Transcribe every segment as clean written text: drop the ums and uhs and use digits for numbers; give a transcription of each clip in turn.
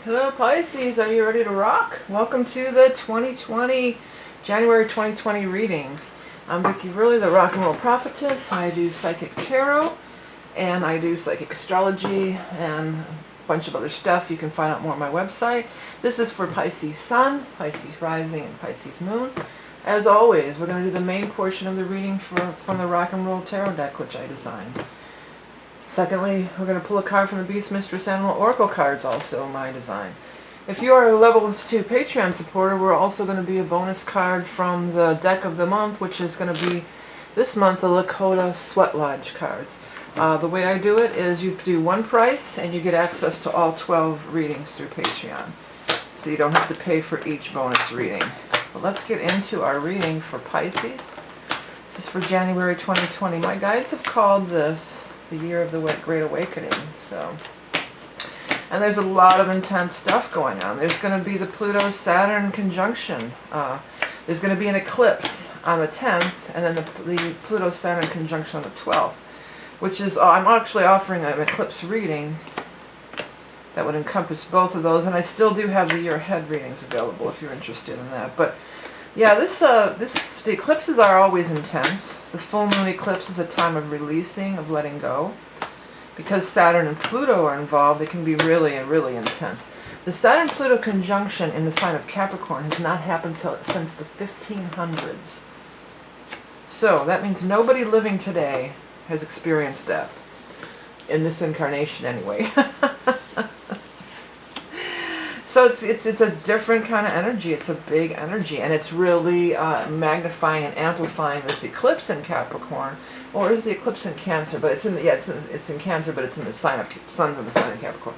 Hello Pisces, are you ready to rock? Welcome to the January 2020 readings. I'm vickieverlie, the rock and roll prophetess. I do psychic tarot and I do psychic astrology and a bunch of other stuff. You can find out more on my website. This is for Pisces Sun, Pisces Rising, and Pisces Moon. As always, we're going to do the main portion of the reading from the rock and roll tarot deck, which I designed. Secondly, we're going to pull a card from the Beast Mistress Animal Oracle cards, also my design. If you are a level 2 Patreon supporter, we're also going to be a bonus card from the deck of the month, which is going to be this month the Lakota Sweat Lodge cards. The way I do it is you do one price and you get access to all 12 readings through Patreon. So you don't have to pay for each bonus reading. But let's get into our reading for Pisces. This is for January 2020. My guides have called this the year of the Great Awakening. And there's a lot of intense stuff going on. There's going to be the Pluto-Saturn conjunction. There's going to be an eclipse on the 10th, and then the Pluto-Saturn conjunction on the 12th, which is, I'm actually offering an eclipse reading that would encompass both of those, and I still do have the year ahead readings available if you're interested in that. But yeah, the eclipses are always intense. The full moon eclipse is a time of releasing, of letting go. Because Saturn and Pluto are involved, it can be really, really intense. The Saturn-Pluto conjunction in the sign of Capricorn has not happened since the 1500s. So that means nobody living today has experienced that. In this incarnation, anyway. So it's a different kind of energy. It's a big energy, and it's really magnifying and amplifying this eclipse in Capricorn, or is the eclipse in Cancer? But it's in Cancer, but it's in the sign of Sun's in the sign of Capricorn.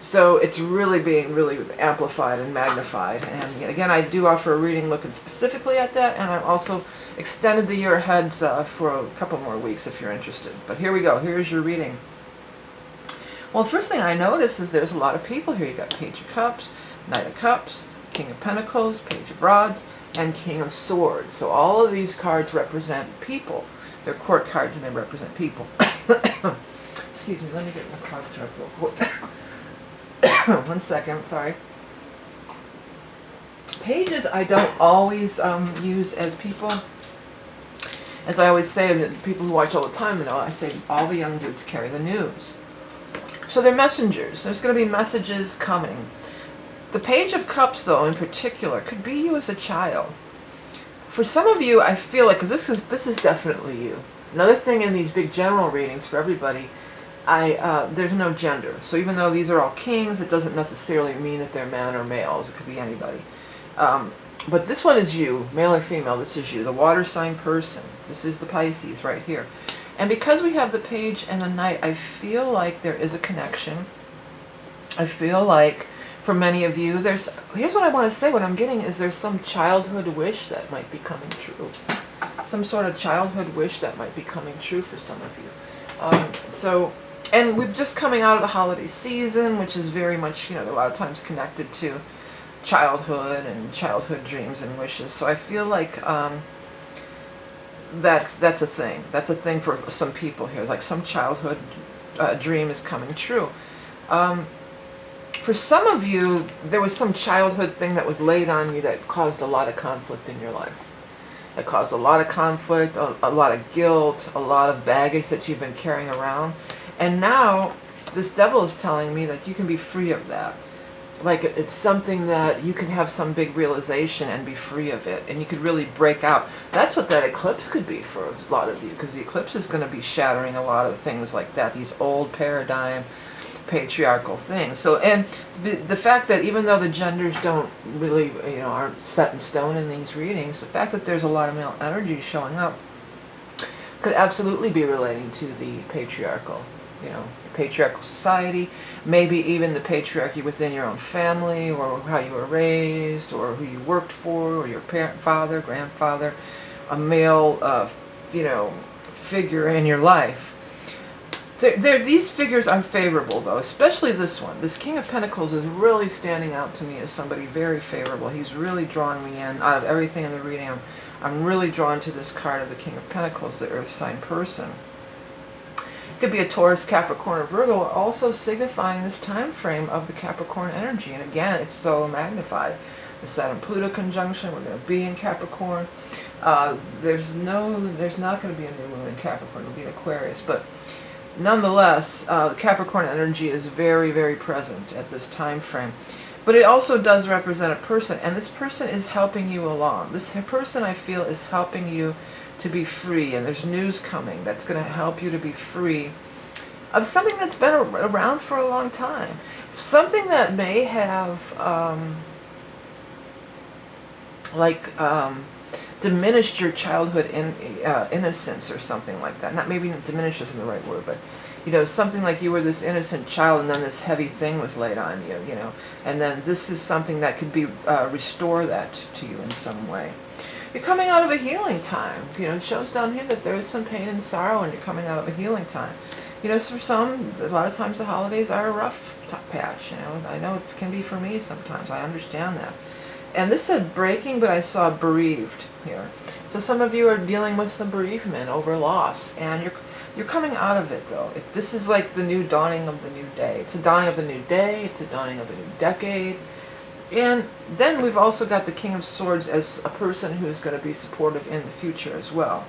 So it's really being amplified and magnified. And again, I do offer a reading looking specifically at that, and I've also extended the year ahead for a couple more weeks if you're interested. But here we go. Here's your reading. Well, first thing I notice is there's a lot of people here. You got Page of Cups, Knight of Cups, King of Pentacles, Page of Rods, and King of Swords. So all of these cards represent people. They're court cards and they represent people. Excuse me, let me get my cough drop real quick. 1 second, sorry. Pages I don't always use as people. As I always say, people who watch all the time, I say all the young dudes carry the news. So they're messengers. There's going to be messages coming. The Page of Cups, though, in particular, could be you as a child. For some of you, I feel like, because this is definitely you. Another thing in these big general readings for everybody, there's no gender. So even though these are all kings, it doesn't necessarily mean that they're men or males. It could be anybody. But this one is you, male or female. This is you, the water sign person. This is the Pisces right here. And because we have the Page and the Knight, I feel like there is a connection. I feel like for many of you, here's what I want to say. What I'm getting is there's some childhood wish that might be coming true. Some sort of childhood wish that might be coming true for some of you. And we're just coming out of the holiday season, which is very much, a lot of times connected to childhood and childhood dreams and wishes. So I feel like that's a thing. That's a thing for some people here. Like some childhood dream is coming true. For some of you, there was some childhood thing that was laid on you that caused a lot of conflict in your life. That caused a lot of conflict, a lot of guilt, a lot of baggage that you've been carrying around. And now, this devil is telling me that you can be free of that. Like it's something that you can have some big realization and be free of it, and you could really break out. That's what that eclipse could be for a lot of you, because the eclipse is going to be shattering a lot of things like that, these old paradigm patriarchal things. So, and the fact that even though the genders don't really, aren't set in stone in these readings, the fact that there's a lot of male energy showing up could absolutely be relating to the patriarchal, patriarchal society, maybe even the patriarchy within your own family, or how you were raised, or who you worked for, or your parent, father, grandfather, a male, figure in your life. These figures are favorable, though, especially this one. This King of Pentacles is really standing out to me as somebody very favorable. He's really drawing me in. Out of everything in the reading, I'm really drawn to this card of the King of Pentacles, the Earth sign person. It could be a Taurus, Capricorn, or Virgo, also signifying this time frame of the Capricorn energy. And again, it's so magnified. The Saturn-Pluto conjunction, we're going to be in Capricorn. There's not going to be a new moon in Capricorn, it'll be in Aquarius. But nonetheless, the Capricorn energy is very, very present at this time frame. But it also does represent a person, and this person is helping you along. This person, I feel, is helping you to be free, and there's news coming that's going to help you to be free of something that's been around for a long time. Something that may have diminished your childhood innocence or something like that. Not maybe diminish isn't the right word, but you know, something like you were this innocent child and then this heavy thing was laid on you, you know, and then this is something that could be restore that to you in some way. You're coming out of a healing time. You know, it shows down here that there is some pain and sorrow, and you're coming out of a healing time. You know, for some, a lot of times the holidays are a rough patch. You know, I know it can be for me sometimes. I understand that. And this said breaking, but I saw bereaved here. So some of you are dealing with some bereavement over loss, and you're coming out of it, though. This is like the new dawning of the new day. It's a dawning of the new day. It's a dawning of a new decade. And then we've also got the King of Swords as a person who is going to be supportive in the future as well.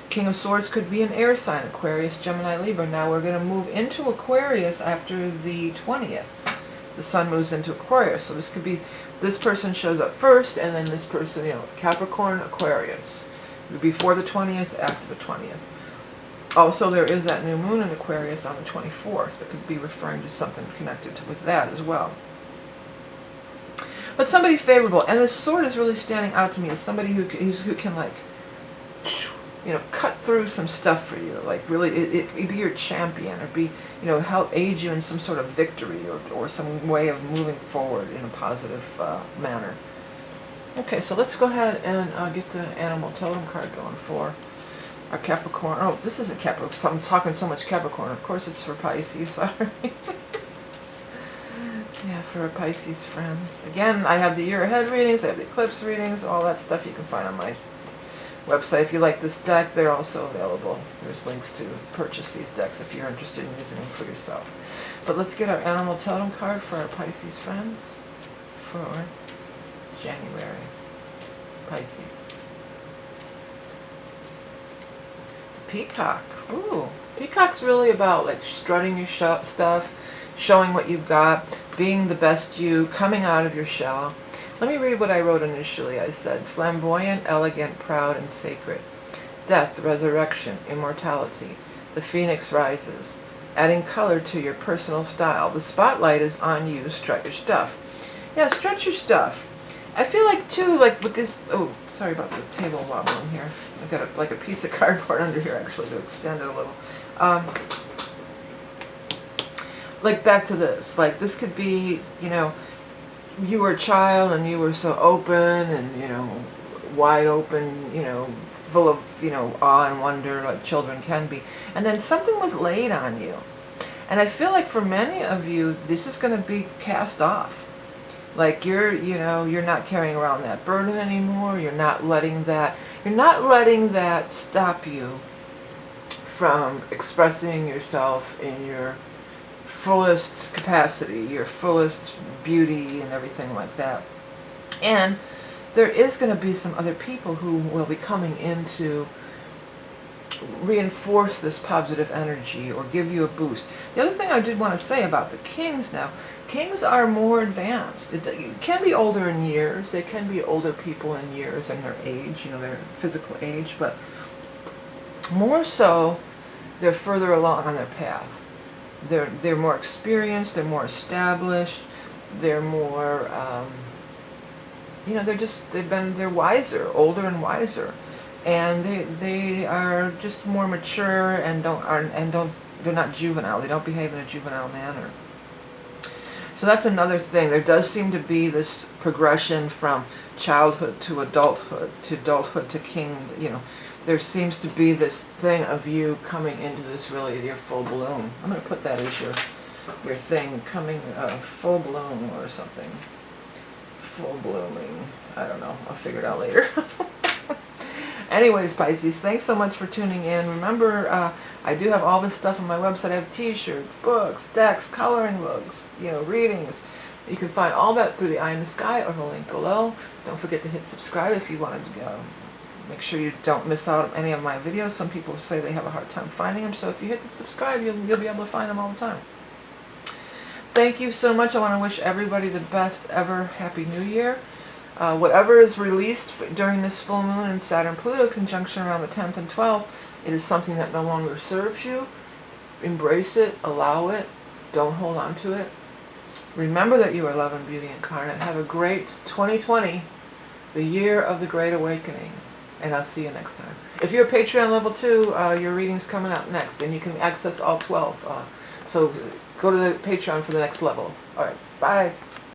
King of Swords could be an air sign, Aquarius, Gemini, Libra. Now we're going to move into Aquarius after the 20th. The sun moves into Aquarius. So this could be, this person shows up first, and then this person, you know, Capricorn, Aquarius. Before the 20th, after the 20th. Also, there is that new moon in Aquarius on the 24th. That could be referring to something connected with that as well. But somebody favorable, and this sword is really standing out to me as somebody who can, like, you know, cut through some stuff for you, like really it be your champion, or be, you know, help aid you in some sort of victory, or some way of moving forward in a positive manner. Okay, so let's go ahead and get the animal totem card going for our Capricorn. Oh, this isn't Capricorn. I'm talking so much Capricorn. Of course, it's for Pisces. Sorry. Yeah, for our Pisces friends. Again, I have the year ahead readings, I have the eclipse readings, all that stuff you can find on my website. If you like this deck, they're also available. There's links to purchase these decks if you're interested in using them for yourself. But let's get our animal totem card for our Pisces friends for January. Pisces. Peacock. Ooh. Peacock's really about like strutting your stuff, showing what you've got, being the best you, coming out of your shell. Let me read what I wrote initially. I said, flamboyant, elegant, proud, and sacred. Death, resurrection, immortality. The phoenix rises, adding color to your personal style. The spotlight is on you. Strut your stuff. Yeah, strut your stuff. I feel like, too, like with this... Oh, sorry about the table wobbling here. I've got like a piece of cardboard under here, actually, to extend it a little. Like, back to this. Like, this could be, you know, you were a child and you were so open and, you know, wide open, you know, full of, you know, awe and wonder like children can be. And then something was laid on you. And I feel like for many of you, this is going to be cast off. Like you know, you're not carrying around that burden anymore. You're not letting that stop you from expressing yourself in your fullest capacity, your fullest beauty and everything like that. And there is going to be some other people who will be coming in to reinforce this positive energy or give you a boost. The other thing I did want to say about the kings now, kings are more advanced. It can be older in years. They can be older people in years and their age, you know, their physical age, but more so they're further along on their path. They're more experienced, they're more established, they're more, you know, they're wiser, older and wiser, and they are just more mature and they're not juvenile. They don't behave in a juvenile manner. So that's another thing. There does seem to be this progression from childhood to adulthood to king. You know, there seems to be this thing of you coming into this really your full bloom. I'm going to put that as your thing, coming full bloom or something. Full blooming. I don't know. I'll figure it out later. Anyways, Pisces, thanks so much for tuning in. Remember, I do have all this stuff on my website. I have t-shirts, books, decks, coloring books, readings. You can find all that through the eye in the sky or the link below. Don't forget to hit subscribe if you wanted to go. Make sure you don't miss out on any of my videos. Some people say they have a hard time finding them, so if you hit the subscribe, you'll be able to find them all the time. Thank you so much. I want to wish everybody the best ever. Happy New Year. Whatever is released during this full moon and Saturn-Pluto conjunction around the 10th and 12th, it is something that no longer serves you. Embrace it. Allow it. Don't hold on to it. Remember that you are love and beauty incarnate. Have a great 2020, the year of the Great Awakening. And I'll see you next time. If you're Patreon level 2, your reading's coming up next, and you can access all 12. So go to the Patreon for the next level. All right, bye.